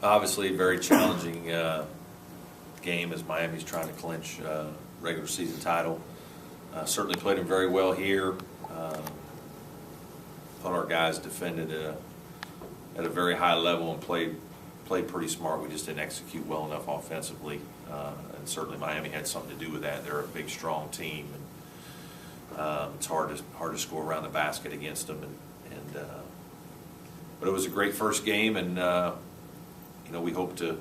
Obviously, a very challenging game as Miami's trying to clinch regular season title. Certainly played them very well here. Thought our guys defended at a very high level and played pretty smart. We just didn't execute well enough offensively, and certainly Miami had something to do with that. They're a big, strong team, and it's hard to score around the basket against them. But it was a great first game, and we hope to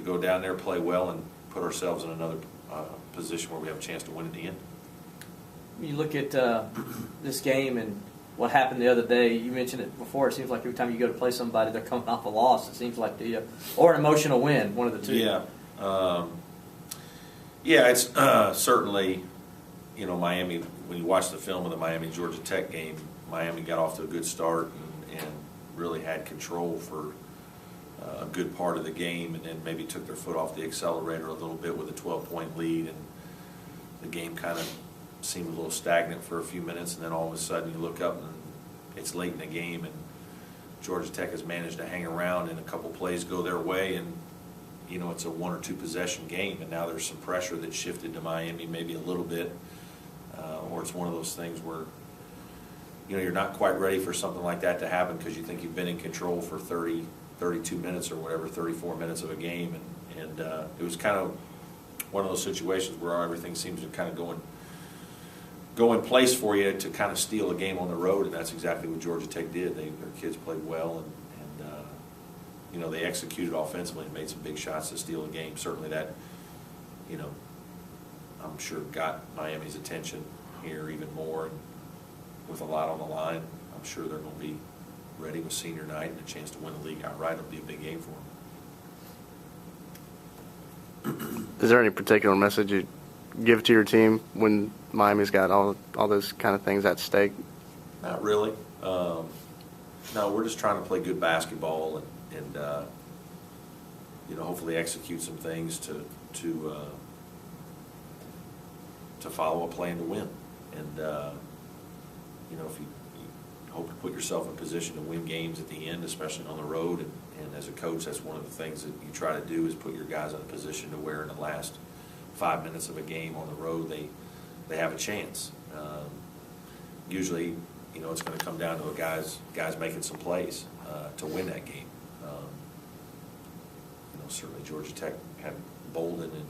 go down there, play well, and put ourselves in another position where we have a chance to win in the end. You look at this game and what happened the other day. You mentioned it before. It seems like every time you go to play somebody, they're coming off a loss. It seems like or an emotional win, one of the two. Yeah, it's certainly, Miami. When you watch the film of the Miami-Georgia Tech game, Miami got off to a good start and really had control for a good part of the game, and then maybe took their foot off the accelerator a little bit with a 12-point lead, and the game kind of seemed a little stagnant for a few minutes, and then all of a sudden you look up and it's late in the game, and Georgia Tech has managed to hang around, and a couple plays go their way, and it's a 1 or 2 possession game, and now there's some pressure that shifted to Miami maybe a little bit, or it's one of those things where you're not quite ready for something like that to happen because you think you've been in control for 30, 32 minutes or whatever, 34 minutes of a game, and it was kind of one of those situations where everything seems to kind of go in place for you to kind of steal a game on the road, and that's exactly what Georgia Tech did. Their kids played well, and they executed offensively and made some big shots to steal a game. Certainly that, I'm sure got Miami's attention here even more, and with a lot on the line, I'm sure they're going to be ready with senior night and a chance to win the league outright. It'll be a big game for them. Is there any particular message you give to your team when Miami's got all those kind of things at stake? Not really. No, we're just trying to play good basketball and hopefully execute some things to follow a plan to win. And if you hope to put yourself in position to win games at the end, especially on the road, and as a coach, that's one of the things that you try to do is put your guys in a position to where in the last 5 minutes of a game on the road they have a chance. Usually, it's going to come down to guys making some plays to win that game. Certainly Georgia Tech had Bolden and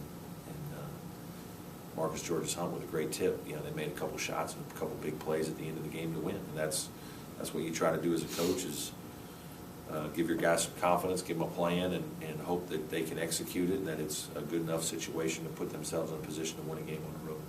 Marcus Georges-Hunt with a great tip. They made a couple shots and a couple big plays at the end of the game to win. And that's what you try to do as a coach is give your guys some confidence, give them a plan, and hope that they can execute it and that it's a good enough situation to put themselves in a position to win a game on the road.